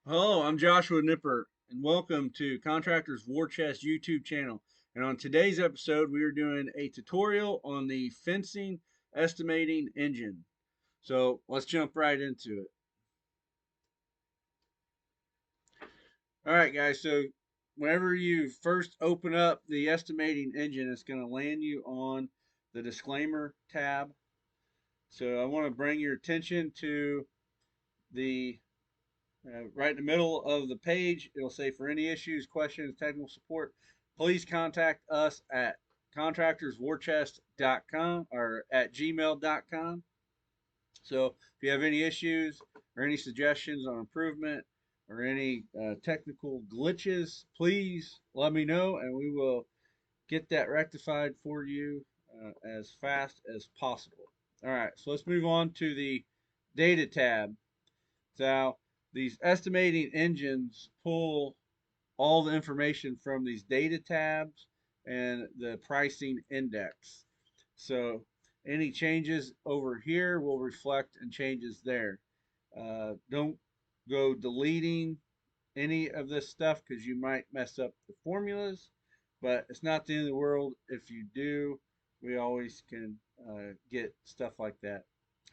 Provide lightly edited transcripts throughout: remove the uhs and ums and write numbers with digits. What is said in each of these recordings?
Hello, I'm Joshua Nipper, and welcome to Contractors War Chest YouTube channel. And on today's episode, we are doing a tutorial on the fencing estimating engine. So let's jump right into it. All right, guys. So whenever you first open up the estimating engine, it's going to land you on the disclaimer tab. So I want to bring your attention to the right in the middle of the page. It'll say for any issues, questions, technical support, please contact us at contractorswarchest.com or at gmail.com. So if you have any issues or any suggestions on improvement or any technical glitches, please let me know and we will get that rectified for you as fast as possible. All right, so let's move on to the data tab. So these estimating engines pull all the information from these data tabs and the pricing index. So any changes over here will reflect in changes there. Don't go deleting any of this stuff because you might mess up the formulas, but it's not the end of the world if you do. We always can get stuff like that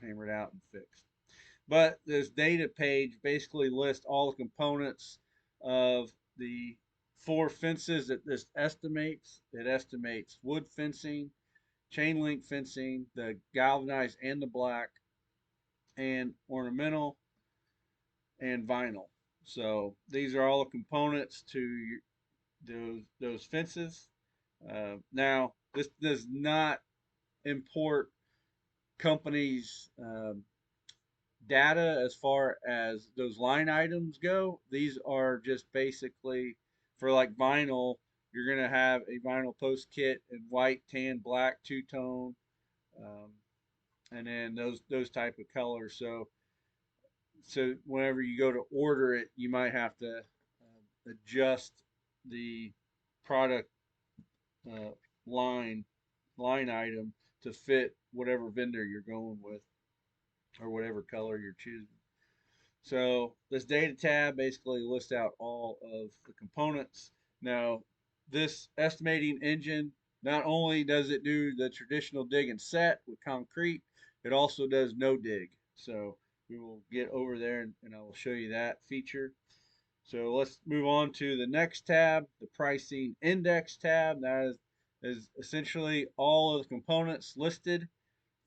hammered out and fixed. But this data page basically lists all the components of the four fences that this estimates. It estimates wood fencing, chain link fencing, the galvanized and the black, and ornamental and vinyl. So these are all the components to those fences. Now, this does not import companies' data as far as those line items go. These are just basically for like vinyl. You're gonna have a vinyl post kit in white, tan, black, two tone, um, and then those type of colors. So whenever you go to order it, you might have to adjust the product uh, line item to fit whatever vendor you're going with or whatever color you're choosing. So this data tab basically lists out all of the components. Now, this estimating engine, not only does it do the traditional dig and set with concrete, it also does no dig. So we will get over there and I will show you that feature. So let's move on to the next tab, the pricing index tab. That is essentially all of the components listed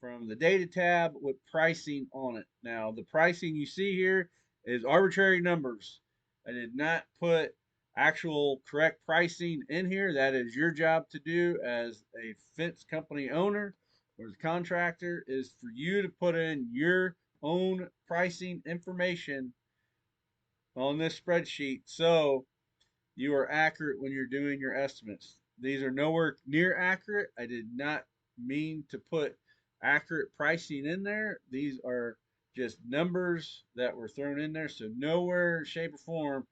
from the data tab with pricing on it. Now, the pricing you see here is arbitrary numbers. I did not put actual correct pricing in here. That is your job to do as a fence company owner or as a contractor, is for you to put in your own pricing information on this spreadsheet so you are accurate when you're doing your estimates. These are nowhere near accurate. I did not mean to put accurate pricing in there. These are just numbers that were thrown in there. So nowhere, shape, or form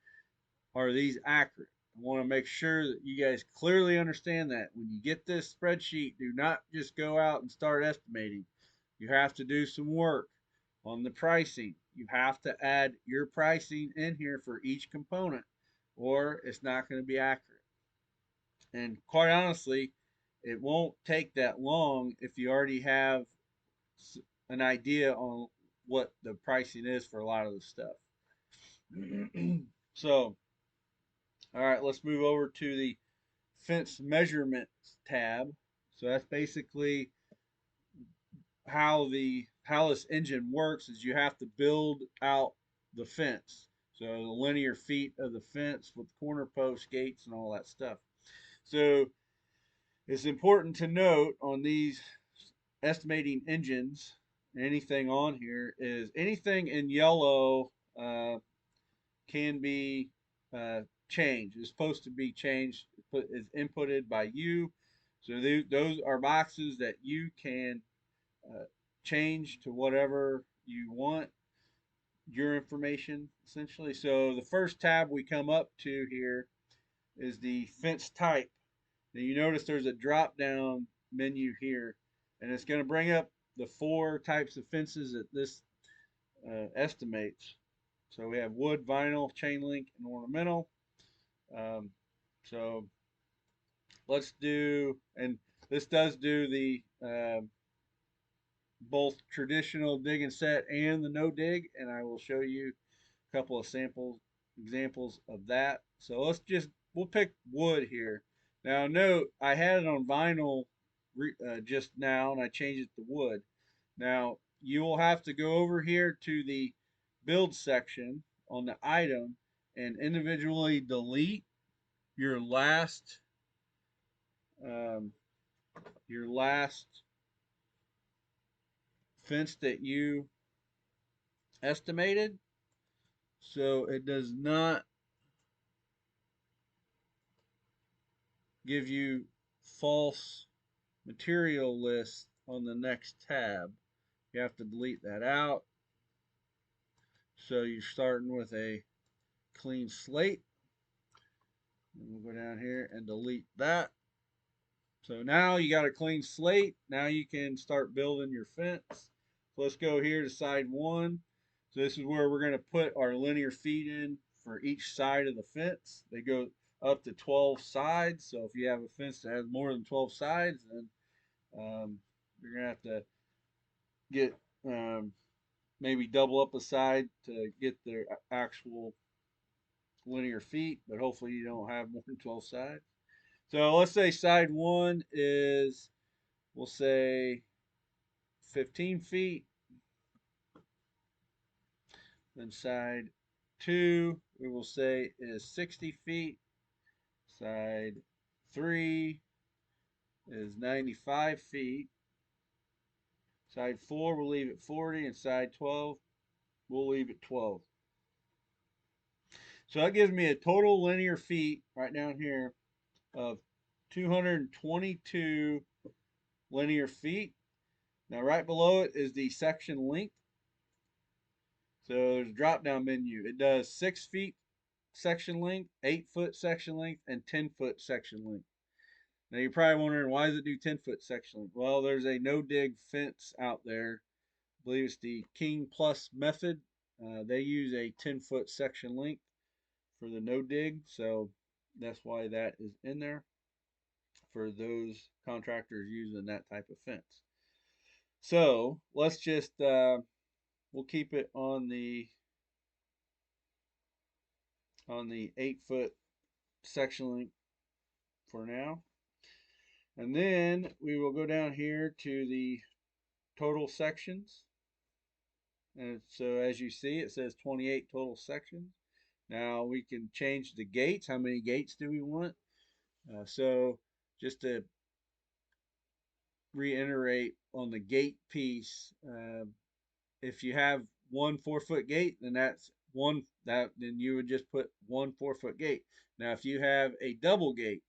are these accurate. I want to make sure that you guys clearly understand that when you get this spreadsheet, do not just go out and start estimating. You have to do some work on the pricing. You have to add your pricing in here for each component, or it's not going to be accurate. And quite honestly, it won't take that long if you already have an idea on what the pricing is for a lot of the stuff. So, all right, let's move over to the fence measurements tab. So that's basically how this engine works is you have to build out the fence. So the linear feet of the fence with corner posts, gates, and all that stuff. So it's important to note on these estimating engines, anything on here is anything in yellow can be changed. It's supposed to be changed, is inputted by you. So those are boxes that you can uh, change to whatever you want your information essentially. So the first tab we come up to here is the fence type. Now you notice there's a drop down menu here, and it's going to bring up the four types of fences that this estimates. So we have wood, vinyl, chain link, and ornamental. Um, so let's do, and this does do the both traditional dig and set and the no dig, and I will show you a couple of sample examples of that. So we'll pick wood here. Now note, I had it on vinyl just now, and I changed it to wood. Now you will have to go over here to the build section on the item and individually delete your last um, your last fence that you estimated, so it does not give you false material lists on the next tab. You have to delete that out. So you're starting with a clean slate. And we'll go down here and delete that. So now you got a clean slate. Now you can start building your fence. So let's go here to side one. So this is where we're going to put our linear feet in for each side of the fence. They go up to 12 sides. So if you have a fence that has more than 12 sides, then you're going to have to get maybe double up a side to get the actual linear feet, but hopefully you don't have more than 12 sides. So let's say side one is, we'll say 15 feet. Then side two, we will say is 60 feet. Side three is 95 feet. Side four, we'll leave it 40, and side 12, we'll leave it 12. So that gives me a total linear feet right down here of 222 linear feet. Now right below it is the section length. So there's a drop down menu. It does 6 feet section length, 8-foot section length, and 10-foot section length. Now you're probably wondering, why does it do 10-foot section length? Well, there's a no dig fence out there. I believe it's the King Plus method. They use a 10-foot section length for the no dig, so that's why that is in there for those contractors using that type of fence. So let's just we'll keep it on the 8-foot section length for now, and then we will go down here to the total sections. And so as you see, it says 28 total sections. Now we can change the gates. How many gates do we want? So just to reiterate on the gate piece, if you have one 4-foot gate, then then you would just put one 4-foot gate. Now if you have a double gate,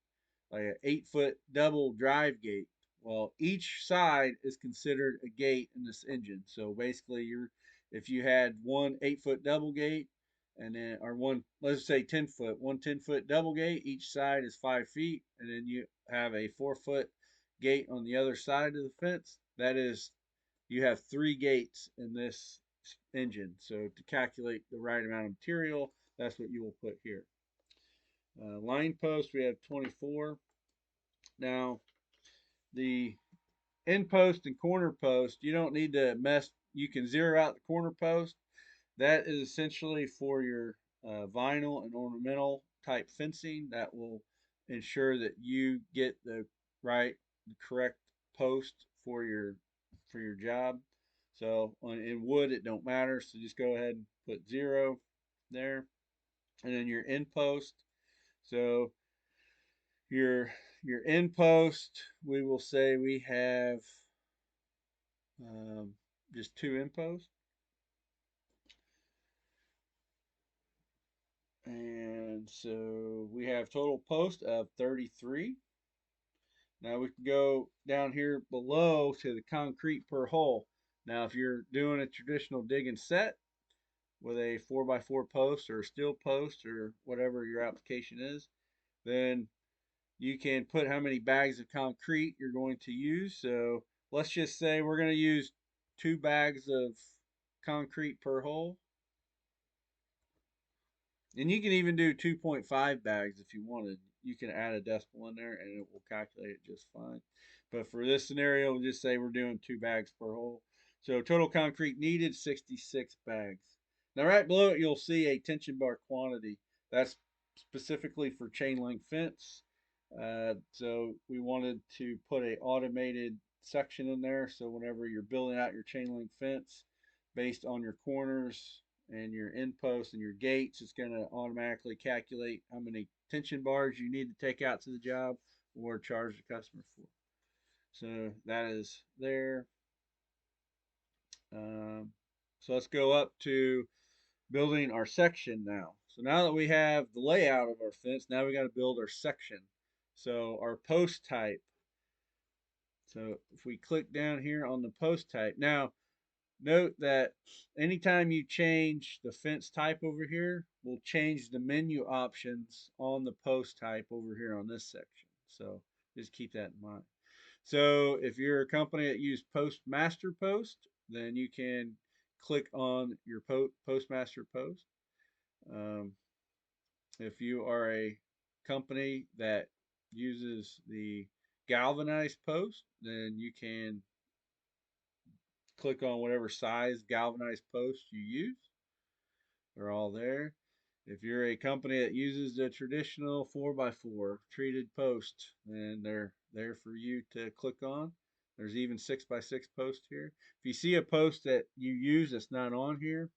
like an 8-foot double drive gate, well, each side is considered a gate in this engine. So basically, if you had one 8-foot double gate, and then or one, let's say 10-foot, one 10-foot double gate, each side is 5 feet, and then you have a 4-foot gate on the other side of the fence. That is, you have 3 gates in this engine. So to calculate the right amount of material, that's what you will put here. Line post, we have 24. Now, the end post and corner post, you don't need to mess, you can zero out the corner post. That is essentially for your vinyl and ornamental type fencing. That will ensure that you get the correct post for your job. So in wood, it don't matter. So just go ahead and put 0 there, and then your end post. So your end post, we will say we have um, just 2 end posts. And so we have total post of 33. Now we can go down here below to the concrete per hole. Now if you're doing a traditional dig and set with a 4x4 post or a steel post or whatever your application is, then you can put how many bags of concrete you're going to use. So let's just say we're going to use 2 bags of concrete per hole. And you can even do 2.5 bags if you wanted. You can add a decimal in there and it will calculate it just fine. But for this scenario, we'll just say we're doing 2 bags per hole. So total concrete needed 66 bags. Now right below it, you'll see a tension bar quantity. That's specifically for chain link fence. So we wanted to put a automated section in there. So whenever you're building out your chain link fence, based on your corners and your end posts and your gates, it's going to automatically calculate how many tension bars you need to take out to the job or charge the customer for. So that is there. Um, so let's go up to building our section now. So now that we have the layout of our fence, now we got to build our section. So our post type. So if we click down here on the post type, now note that anytime you change the fence type over here, we'll change the menu options on the post type over here on this section. So just keep that in mind. So if you're a company that uses Postmaster Post, then you can click on your Postmaster Post. Um, if you are a company that uses the galvanized post, then you can click on whatever size galvanized post you use. They're all there. If you're a company that uses the traditional 4x4 treated post, then they're there for you to click on. There's even 6x6 post here. If you see a post that you use that's not on here,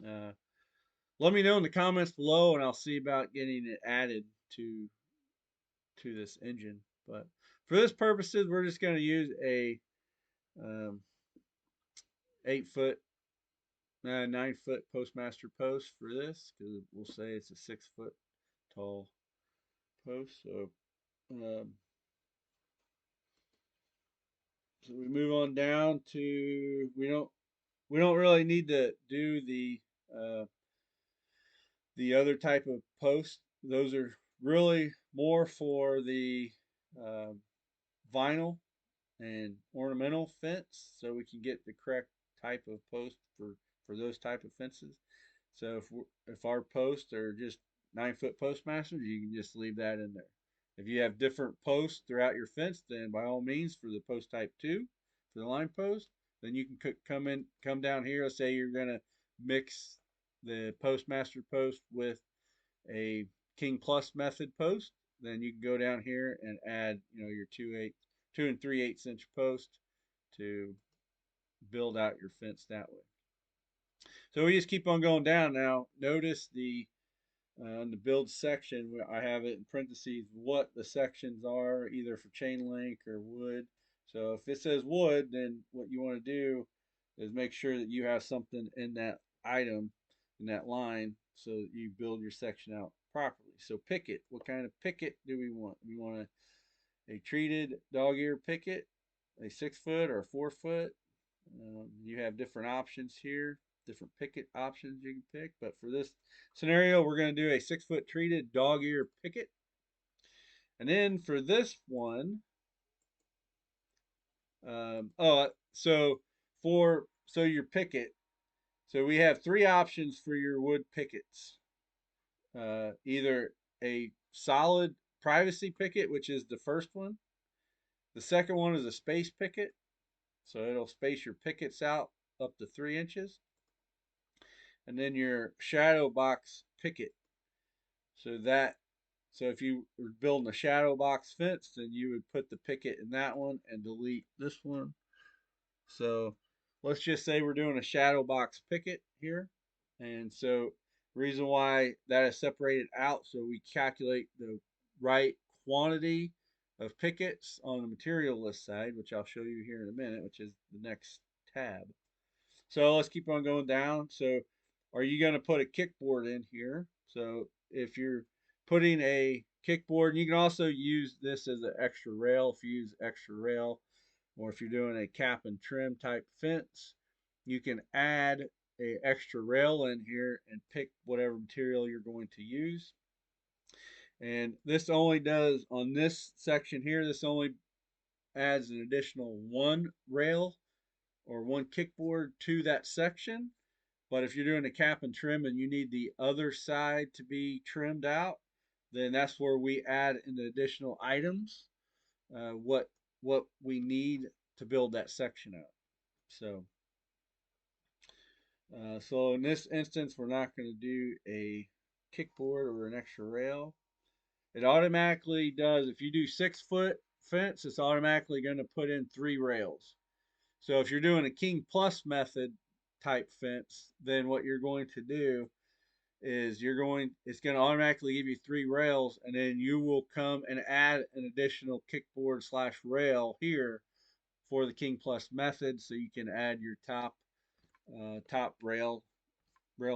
uh, let me know in the comments below, and I'll see about getting it added to this engine. But for this purposes, we're just going to use a um, 8 foot 9 foot Postmaster post for this because we'll say it's a 6 foot tall post. Um, so we move on down to we don't really need to do the other type of post. Those are really more for the um, vinyl and ornamental fence, so we can get the correct type of post for those type of fences. So if our posts are just 9 foot postmasters, you can just leave that in there. If you have different posts throughout your fence, then by all means, for the post type 2, for the line post, then you can come down here. Let's say you're gonna mix the postmaster post with a King Plus method post. Then you can go down here and add, your 2 and 3/8 inch post to build out your fence that way. So we just keep on going down now. Notice in the build section, where I have it in parentheses what the sections are, either for chain link or wood. So if it says wood, then what you want to do is make sure that you have something in that item, in that line, so that you build your section out properly. So picket, what kind of picket do we want? We want a treated dog ear picket, a 6 foot or a 4 foot. You have different options here, different picket options you can pick. But for this scenario, we're going to do a 6 foot treated dog ear picket. And then for this one, so your picket, so we have 3 options for your wood pickets. Either a solid privacy picket, which is the first one. The second one is a space picket. So it'll space your pickets out up to 3 inches. And then your shadow box picket. So if you were building a shadow box fence, then you would put the picket in that one and delete this one. So let's just say we're doing a shadow box picket here. And so the reason why that is separated out, so we calculate the right quantity of pickets on the material list side, which I'll show you here in a minute, which is the next tab. So let's keep on going down. So are you going to put a kickboard in here? So if you're putting a kickboard, you can also use this as an extra rail if you use extra rail, or if you're doing a cap and trim type fence, you can add a extra rail in here and pick whatever material you're going to use. And this only does, on this section here, this only adds an additional 1 rail or 1 kickboard to that section. But if you're doing a cap and trim and you need the other side to be trimmed out, then that's where we add in the additional items, what we need to build that section out. So in this instance, we're not going to do a kickboard or an extra rail. It automatically does. If you do 6 foot fence, it's automatically going to put in 3 rails. So if you're doing a King Plus method type fence, then what you're going to do is it's going to automatically give you 3 rails, and then you will come and add an additional kickboard slash rail here for the King Plus method, so you can add your top rail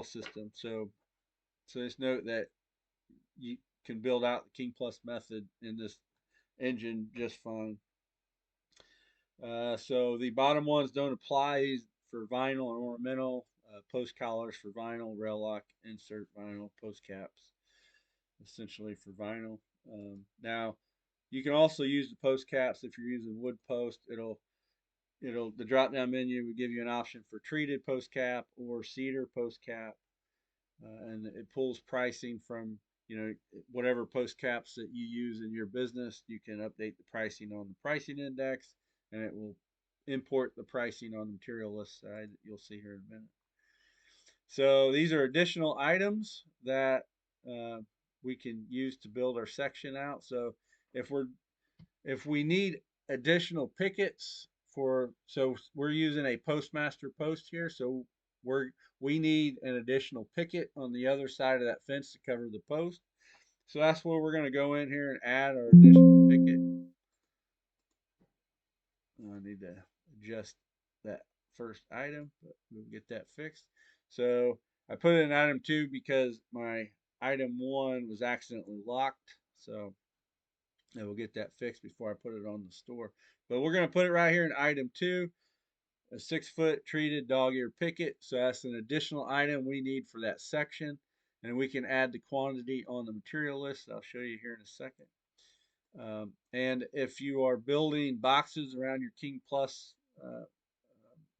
system. So just note that you can build out the King Plus method in this engine just fine. So the bottom ones don't apply for vinyl and ornamental. Post collars for vinyl, rail lock insert vinyl, post caps essentially for vinyl. Now you can also use the post caps if you're using wood post. It'll the drop down menu will give you an option for treated post cap or cedar post cap, and it pulls pricing from whatever post caps that you use in your business. You can update the pricing on the pricing index, and it will import the pricing on the material list side that you'll see here in a minute. So these are additional items that uh, we can use to build our section out. So if we need additional pickets so we're using a postmaster post here, so we need an additional picket on the other side of that fence to cover the post. So that's where we're going to go in here and add our additional picket. I need to adjust that first item, but we'll get that fixed. So I put it in item 2 because my item 1 was accidentally locked. So I will get that fixed before I put it on the store. But we're going to put it right here in item 2, a 6-foot treated dog ear picket. So that's an additional item we need for that section. And we can add the quantity on the material list. I'll show you here in a second. And if you are building boxes around your King Plus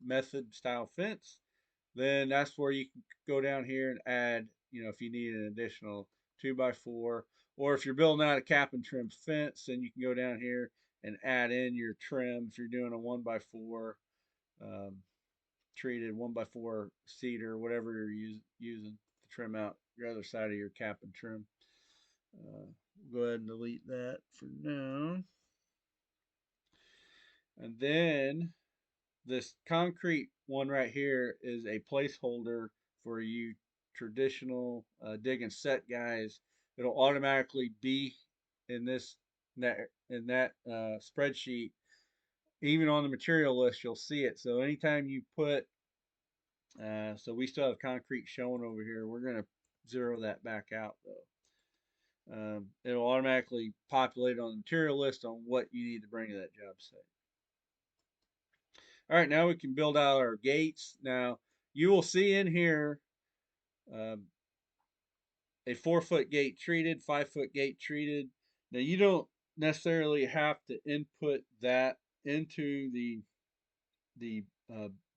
method style fence, then that's where you can go down here and add, if you need an additional 2x4, or if you're building out a cap and trim fence, then you can go down here and add in your trim. If you're doing a 1x4 treated 1x4 cedar, whatever you're using to trim out your other side of your cap and trim. Go ahead and delete that for now. And then this concrete one right here is a placeholder for you traditional dig and set guys. It'll automatically be in that spreadsheet. Even on the material list, you'll see it. So anytime you put, so we still have concrete showing over here. We're going to zero that back out though. It'll automatically populate on the material list on what you need to bring to that job site. All right, now we can build out our gates. Now you will see in here um, a 4-foot gate treated, 5-foot gate treated. Now you don't necessarily have to input that into the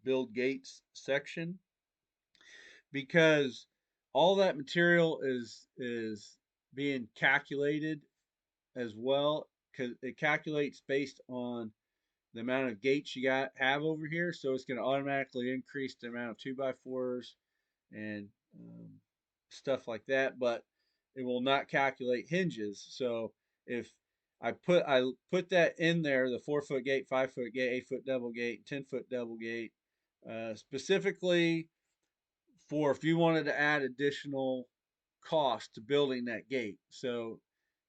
build gates section, because all that material is being calculated as well, because it calculates based on the amount of gates you have over here. So it's going to automatically increase the amount of 2x4s and stuff like that, but it will not calculate hinges. So if I put that in there, the 4-foot gate, 5-foot gate, 8-foot double gate, 10-foot double gate, specifically for if you wanted to add additional cost to building that gate. So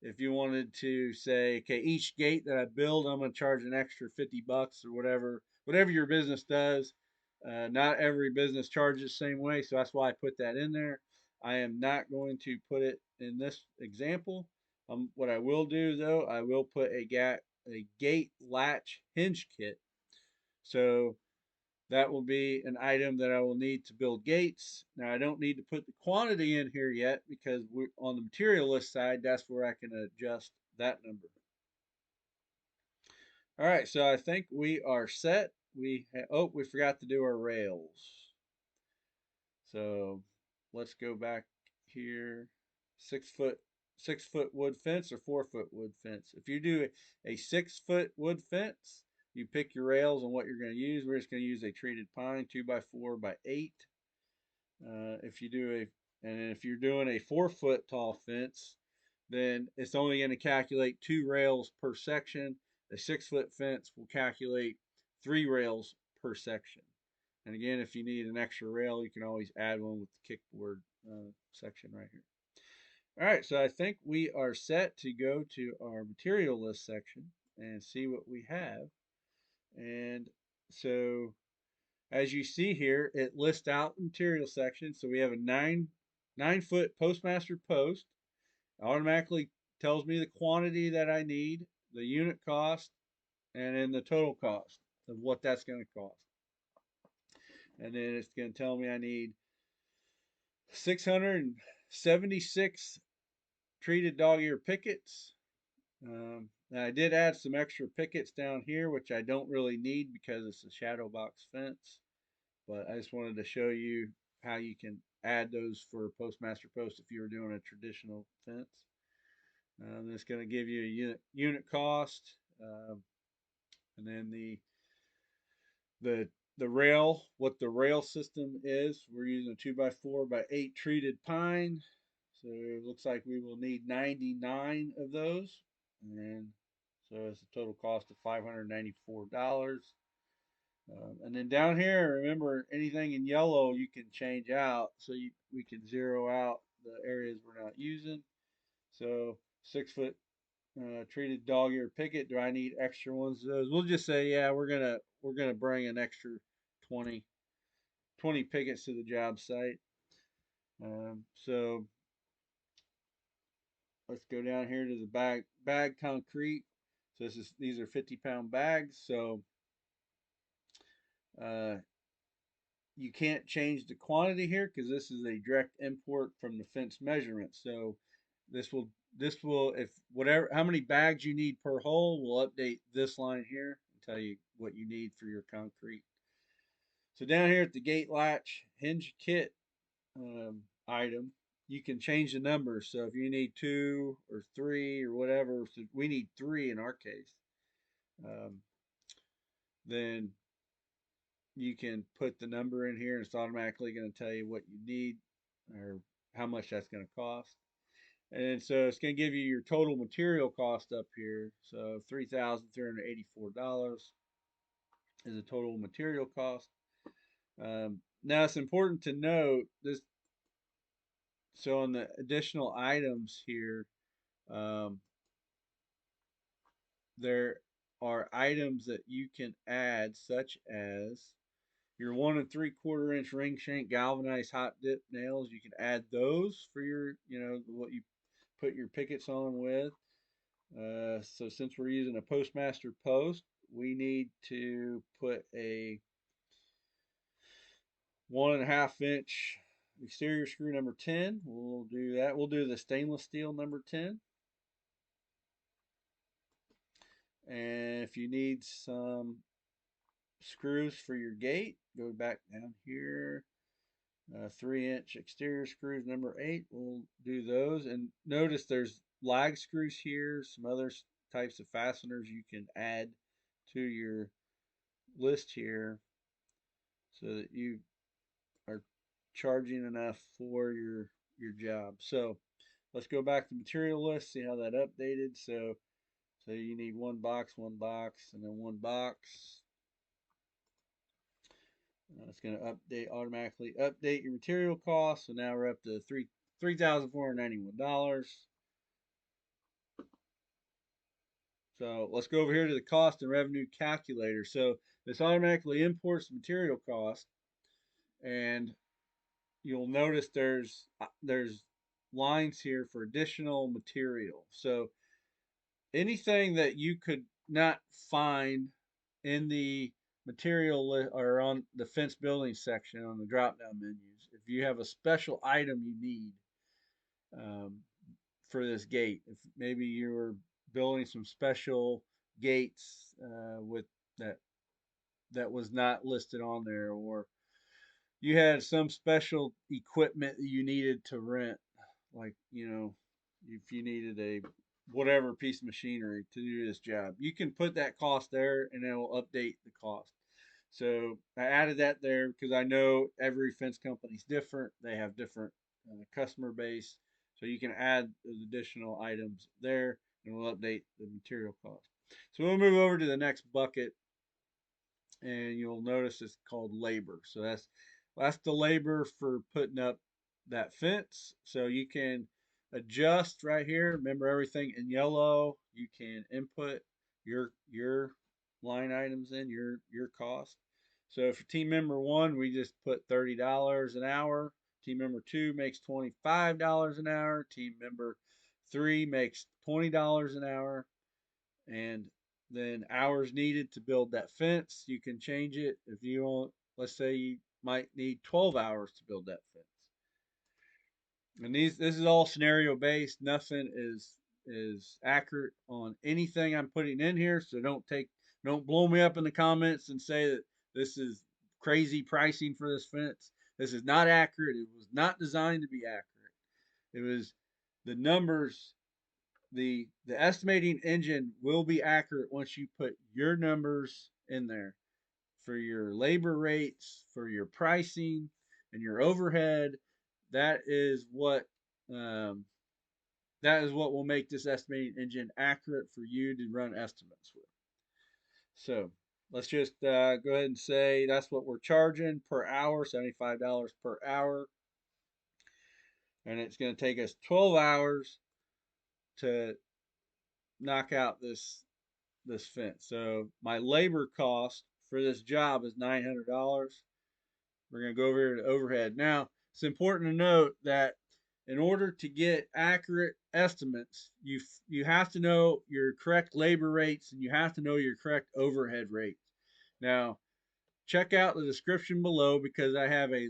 if you wanted to say, okay, each gate that I build, I'm going to charge an extra $50 or whatever your business does. Not every business charges the same way, so that's why I put that in there. I am not going to put it in this example. What I will do though, I will put a gate latch hinge kit. So that will be an item that I will need to build gates. Now I don't need to put the quantity in here yet because we're on the material list side. That's where I can adjust that number. All right, so I think we are set. We forgot to do our rails. So let's go back here. 6 foot 6 foot wood fence or 4 foot wood fence. If you do a 6 foot wood fence, you pick your rails and what you're going to use. We're just going to use a treated pine 2x4x8. If you do if you're doing a 4 foot tall fence, then it's only going to calculate 2 rails per section. A 6 foot fence will calculate 3 rails per section. And again, if you need an extra rail, you can always add one with the kickboard section right here. All right, so I think we are set to go to our material list section and see what we have. And so as you see here, it lists out the material section. So we have a 9 foot Postmaster post. It automatically tells me the quantity that I need, the unit cost, and then the total cost of what that's going to cost. And then it's going to tell me I need 676 treated dog ear pickets. Now I did add some extra pickets down here, which I don't really need because it's a shadow box fence. But I just wanted to show you how you can add those for Postmaster post if you were doing a traditional fence. It's going to give you a unit cost, and then the the rail, what the rail system is. We're using a 2x4x8 treated pine. So it looks like we will need 99 of those. And so it's a total cost of $594. And then down here, remember anything in yellow you can change out. So we can zero out the areas we're not using. So 6 foot treated dog ear picket. Do I need extra ones of those? We'll just say, yeah, we're gonna bring an extra 20 pickets to the job site. So let's go down here to the bag concrete. So these are 50-pound bags. So uh, you can't change the quantity here because this is a direct import from the fence measurement. So this will if whatever how many bags you need per hole will update this line here and tell you what you need for your concrete. So down here at the gate latch hinge kit item, you can change the numbers. So if you need 2 or 3 or whatever, so we need 3 in our case, um, then you can put the number in here and it's automatically going to tell you what you need or how much that's going to cost. And so it's going to give you your total material cost up here. So $3,384 is the total material cost. Now it's important to note this. So on the additional items here, um, there are items that you can add, such as your 1 3/4 inch ring shank galvanized hot dip nails. You can add those for your, what you put your pickets on with. So since we're using a Postmaster post, we need to put a 1.5 inch exterior screw number 10. We'll do that. We'll do the stainless steel number 10. And if you need some screws for your gate, go back down here. 3-inch exterior screws number 8. We'll do those. And notice there's lag screws here, some other types of fasteners you can add to your list here so that you are charging enough for your job. So let's go back to material list, see how that updated. So you need one box, and then one box. It's going to automatically update your material costs. So now we're up to $3,491. So let's go over here to the cost and revenue calculator. So this automatically imports the material cost, and you'll notice there's lines here for additional material. So anything that you could not find in the material or on the fence building section on the drop down menus, if you have a special item you need um, for this gate, if maybe you're building some special gates with that was not listed on there, or you had some special equipment that you needed to rent, like, if you needed a whatever piece of machinery to do this job, you can put that cost there and it will update the cost. So I added that there because I know every fence company is different. They have different customer base. So you can add those additional items there and we'll update the material cost. So we'll move over to the next bucket and you'll notice it's called labor. So that's the labor for putting up that fence. So you can adjust right here. Remember everything in yellow. You can input your line items in your cost. So for team member one, we just put $30 an hour. Team member two makes $25 an hour. Team member three makes $20 an hour. And then hours needed to build that fence, you can change it. If you want, let's say you might need 12 hours to build that fence. And this is all scenario based. Nothing is accurate on anything I'm putting in here. So don't blow me up in the comments and say that this is crazy pricing for this fence. This is not accurate. It was not designed to be accurate. It was the numbers. The estimating engine will be accurate once you put your numbers in there for your labor rates, for your pricing, and your overhead. That is what um, that is what will make this estimating engine accurate for you to run estimates with. So let's just go ahead and say that's what we're charging per hour, $75 per hour, and it's going to take us 12 hours to knock out this fence. So my labor cost for this job is $900. We're going to go over here to overhead. Now, it's important to note that in order to get accurate estimates, you have to know your correct labor rates and you have to know your correct overhead rates. Now, check out the description below because I have a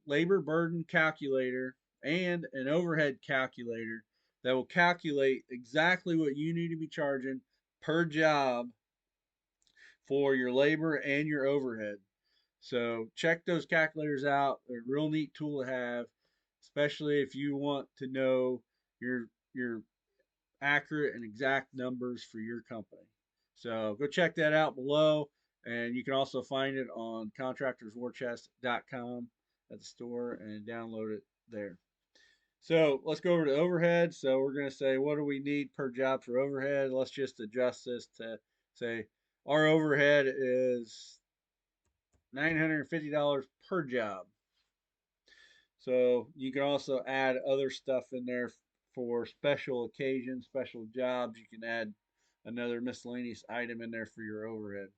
labor burden calculator and an overhead calculator that will calculate exactly what you need to be charging per job for your labor and your overhead. So check those calculators out. They're a real neat tool to have, especially if you want to know your accurate and exact numbers for your company. So go check that out below, and you can also find it on contractorswarchest.com at the store and download it there. So let's go over to overhead. So we're going to say, what do we need per job for overhead? Let's just adjust this to say our overhead is $950 per job. So you can also add other stuff in there for special occasions, special jobs. You can add another miscellaneous item in there for your overhead.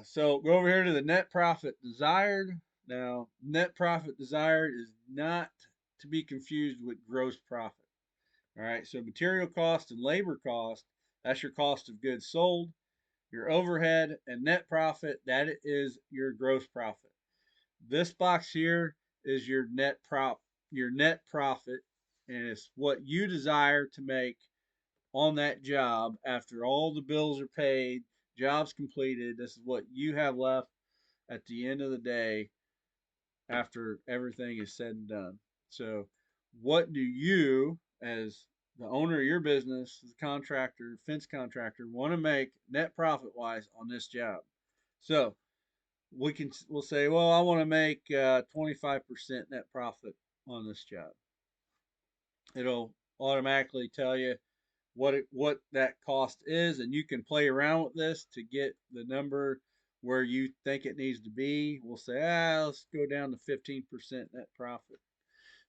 So go over here to the net profit desired. Now, net profit desired is not to be confused with gross profit. All right, so material cost and labor cost, that's your cost of goods sold. Your overhead and net profit, that is your gross profit. This box here is your net profit, and it's what you desire to make on that job after all the bills are paid, jobs completed. This is what you have left at the end of the day after everything is said and done. So, what do you, as the owner of your business, the contractor, fence contractor, want to make net profit wise on this job? So, we'll say, well, I want to make 25% net profit on this job. It'll automatically tell you what that cost is, and you can play around with this to get the number where you think it needs to be. We'll say, let's go down to 15% net profit.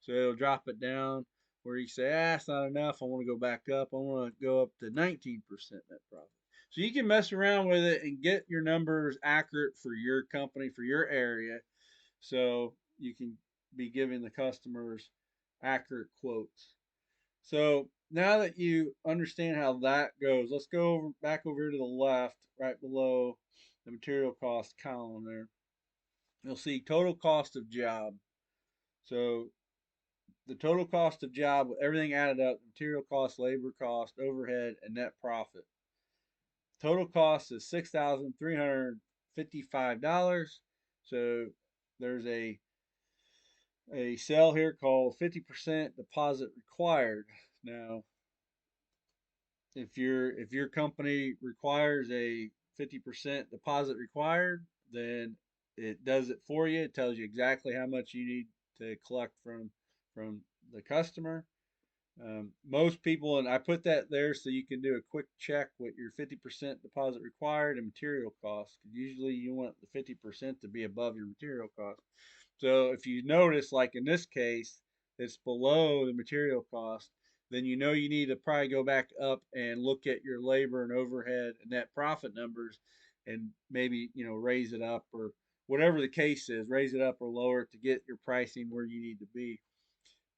So it'll drop it down where you say, it's not enough. I want to go back up. I want to go up to 19% net profit. So you can mess around with it and get your numbers accurate for your company, for your area, so you can be giving the customers accurate quotes. So now that you understand how that goes, let's go back over here to the left, right below the material cost column there. You'll see total cost of job. So the total cost of job, everything added up, material cost, labor cost, overhead, and net profit. Total cost is $6,355. So there's a cell here called 50% deposit required. Now, if your company requires a 50% deposit required, then it does it for you. It tells you exactly how much you need to collect from the customer. Most people, and I put that there so you can do a quick check with your 50% deposit required and material costs. Usually you want the 50% to be above your material cost. So if you notice, like in this case, it's below the material cost, then you know you need to probably go back up and look at your labor and overhead and net profit numbers and maybe, raise it up, or whatever the case is, raise it up or lower it to get your pricing where you need to be.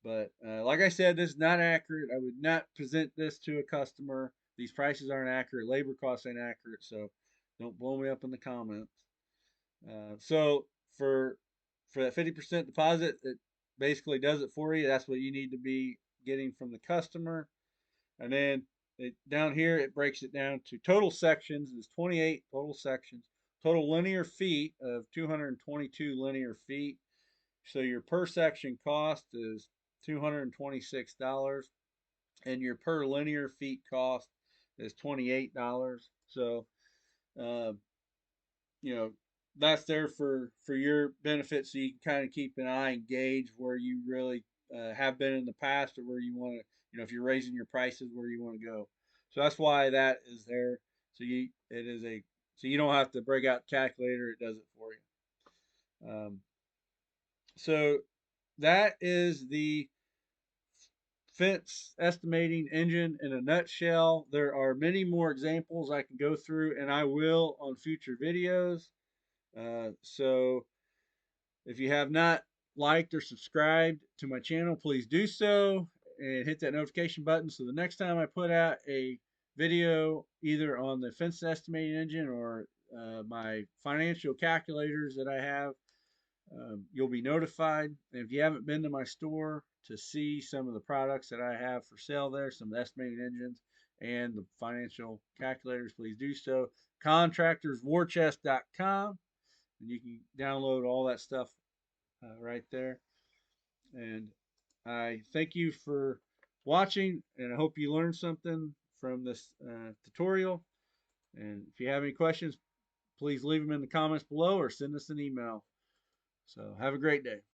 But like I said, this is not accurate. I would not present this to a customer. These prices aren't accurate. Labor costs ain't accurate. So don't blow me up in the comments. So for that 50% deposit, it basically does it for you. That's what you need to be getting from the customer. And then down here, it breaks it down to total sections. There's 28 total sections. Total linear feet of 222 linear feet. So your per section cost is $226, and your per linear feet cost is $28. So, uh, you know, that's there for your benefit, so you can kind of keep an eye and gauge where you really have been in the past, or where you want to, if you're raising your prices, where you want to go. So that's why that is there. So you don't have to break out the calculator; it does it for you. So that is the fence estimating engine in a nutshell. There are many more examples I can go through, and I will on future videos. So if you have not liked or subscribed to my channel, please do so and hit that notification button so the next time I put out a video either on the fence estimating engine or my financial calculators that I have, you'll be notified. And if you haven't been to my store to see some of the products that I have for sale there, some estimating engines and the financial calculators, please do so. Contractorswarchest.com, and you can download all that stuff right there. And I thank you for watching, and I hope you learned something from this tutorial. And if you have any questions, please leave them in the comments below or send us an email. So have a great day.